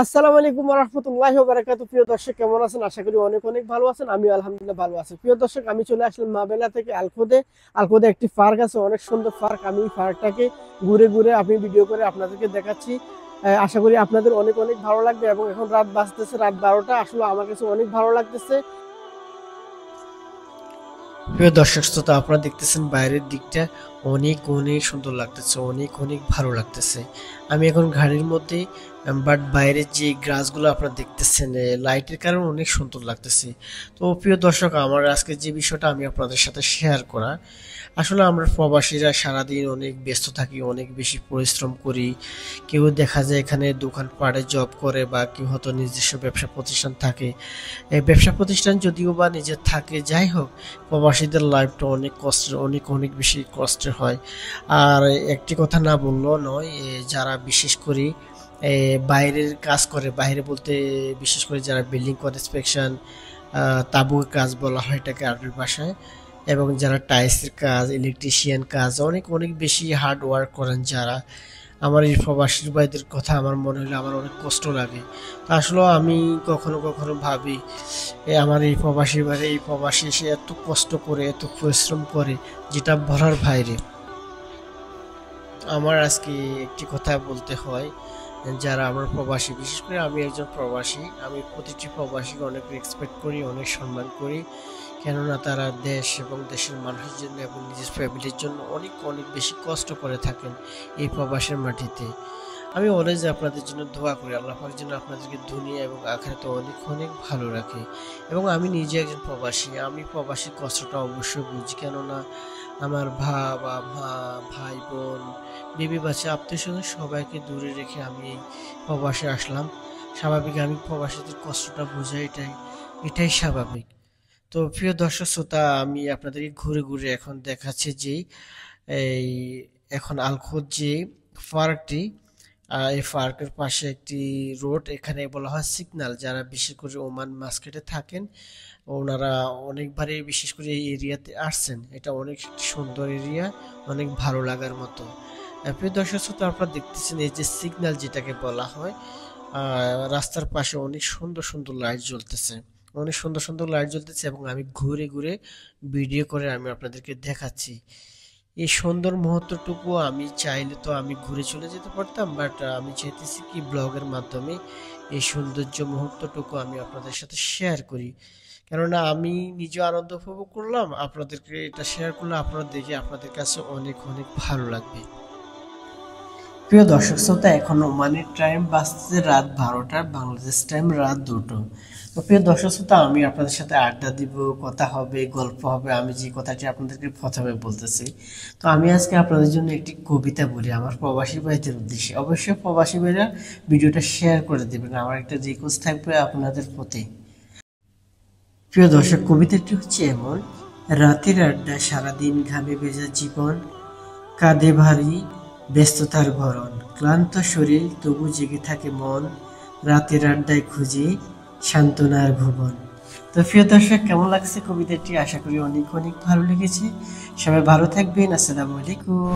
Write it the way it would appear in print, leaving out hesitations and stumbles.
আসসালামু আলাইকুম ওয়া রাহমাতুল্লাহি ওয়া বারাকাতুহু। প্রিয় দর্শক, কেমন আছেন? আশা করি অনেক অনেক ভালো আছেন। আমি আলহামদুলিল্লাহ ভালো আছি। প্রিয় দর্শক, আমি চলে আসলাম মাবেলা থেকে আলখোদে। আলখোদে একটি পার্ক আছে, অনেক সুন্দর পার্ক। আমি এই পার্কটাকে ঘুরে ঘুরে আমি ভিডিও করে আপনাদেরকে দেখাচ্ছি। আশা করি আপনাদের অনেক অনেক ভালো লাগবে। এবং এখন রাত বাজতেছে রাত 12টা। আসলে আমার কাছে অনেক ভালো লাগতেছে। প্রিয় দর্শক শ্রোতা, আপনারা দেখতেছেন বাইরের দিকটা অনেক অনেক সুন্দর লাগতেছে, অনেক অনেক ভালো লাগতেছে। আমি এখন গাড়ির মধ্যে, বাট বাইরের যে গাছগুলো আপনারা দেখতেছেন লাইটের কারণে অনেক সুন্দর লাগতেছে। তো প্রিয় দর্শক, আমার আজকে যে বিষয়টা আমি আপনাদের সাথে শেয়ার করা, আসলে আমরা প্রবাসীরা সারাদিন অনেক ব্যস্ত থাকি, অনেক বেশি পরিশ্রম করি। কেউ দেখা যায় এখানে দোকানপাটে জব করে, বা কেউ হয়তো নিজস্ব ব্যবসা প্রতিষ্ঠান থাকে। এই ব্যবসা প্রতিষ্ঠান যদিও বা নিজের থাকে, যাই হোক, প্রবাসীদের লাইফটা অনেক কষ্টের, অনেক অনেক বেশি কষ্টের হয়। আর একটি কথা না বললেও নয়, যারা বিশেষ করে বাইরের কাজ করে, বাইরে বলতে বিশেষ করে যারা বিল্ডিং কনস্ট্রাকশন, তাঁবুর কাজ বলা হয় এটাকে আরবি ভাষায়, এবং যারা টাইলসের কাজ, ইলেকট্রিশিয়ান কাজ, অনেক অনেক বেশি হার্ড ওয়ার্ক করেন যারা, আমার এই প্রবাসী ভাইদের কথা আমার মনে হলে আমার অনেক কষ্ট লাগে। তো আসলে আমি কখনো কখনো ভাবি, আমার এই প্রবাসী ভাই, এই প্রবাসী এসে এত কষ্ট করে, এত পরিশ্রম করে, যেটা বলার বাইরে। আমার আজকে একটি কথা বলতে হয়, যারা আমার প্রবাসী, বিশেষ করে আমি একজন প্রবাসী, আমি প্রতিটি প্রবাসীকে অনেক রেসপেক্ট করি, অনেক সম্মান করি। কেননা তারা দেশ এবং দেশের মানুষের জন্য এবং নিজের ফ্যামিলির জন্য অনেক অনেক বেশি কষ্ট করে থাকেন এই প্রবাসের মাটিতে। আমি অলওয়েজ আপনাদের জন্য দোয়া করি, আল্লাহ পাক যেন আপনাদেরকে দুনিয়া এবং আখিরাতে অনেক অনেক ভালো রাখে। এবং আমি নিজে একজন প্রবাসী, আমি প্রবাসীর কষ্টটা অবশ্যই বুঝি। কেননা আমার বাবা মা, ভাই বোন, বিবি বাচ্চা, আত্মীয় স্বজন সবাইকে দূরে রেখে আমি এই প্রবাসে আসলাম। স্বাভাবিক আমি প্রবাসীদের কষ্টটা বোঝাই, এটাই এটাই স্বাভাবিক। তো প্রিয় দর্শক শ্রোতা, আমি আপনাদেরকে ঘুরে ঘুরে এখন দেখাচ্ছি যে এই এখন আলখোদ যে পার্কটি, এই পার্কের পাশে একটি রোড, এখানে বলা হয় সিগন্যাল। যারা বিশেষ করে ওমান মাস্কেটে থাকেন, ওনারা অনেকবারই বিশেষ করে এই এরিয়াতে আসছেন। এটা অনেক সুন্দর এরিয়া, অনেক ভালো লাগার মতো। প্রিয় দর্শক শ্রোতা, আপনারা দেখতেছেন এই যে সিগন্যাল যেটাকে বলা হয়, রাস্তার পাশে অনেক সুন্দর সুন্দর লাইট জ্বলতেছে, অনেক সুন্দর সুন্দর লাইট জ্বলতেছে, এবং আমি ঘুরে ঘুরে ভিডিও করে আমি আপনাদেরকে দেখাচ্ছি। এই সুন্দর মুহূর্তটুকু আমি চাইলে তো আমি ঘুরে চলে যেতে পারতাম, বাট আমি চাইতেছি কি ব্লগের মাধ্যমে এই সৌন্দর্য মুহূর্তটুকু আমি আপনাদের সাথে শেয়ার করি। কেননা আমি নিজে আনন্দ উপভোগ করলাম, আপনাদেরকে এটা শেয়ার করলে আপনারা দেখে আপনাদের কাছে অনেক অনেক ভালো লাগবে। প্রিয় দর্শক শ্রোতা, এখন ওমানের টাইম বাজছে রাত 12টা, বাংলাদেশ টাইম রাত 2টো। তো প্রিয় দর্শক শ্রোতা, আমি আপনাদের সাথে আড্ডা দিব, কথা হবে, গল্প হবে। আমি যে কথাটি আপনাদেরকে প্রথমে বলতেছি, তো আমি আজকে আপনাদের জন্য একটি কবিতা বলি আমার প্রবাসী ভাইদের উদ্দেশ্যে। অবশ্যই প্রবাসী ভাইরা ভিডিওটা শেয়ার করে দেবেন, আমার একটা রিকোয়েস্ট থাকবে আপনাদের প্রতি। প্রিয় দর্শক, কবিতাটি হচ্ছে এমন: রাতের আড্ডা, সারাদিন ঘামে ভেজা জীবন, কাঁধে ভারী ব্যস্ততার ভরণ, ক্লান্ত শরীর তবু জেগে থাকে মন, রাতের আড্ডায় খুঁজে সান্ত্বনার ভুবন। তো প্রিয় দর্শক, কেমন লাগছে কবিতাটি? আশা করি অনেক অনেক ভালো লেগেছে। সবাই ভালো থাকবেন। আসসালামু আলাইকুম।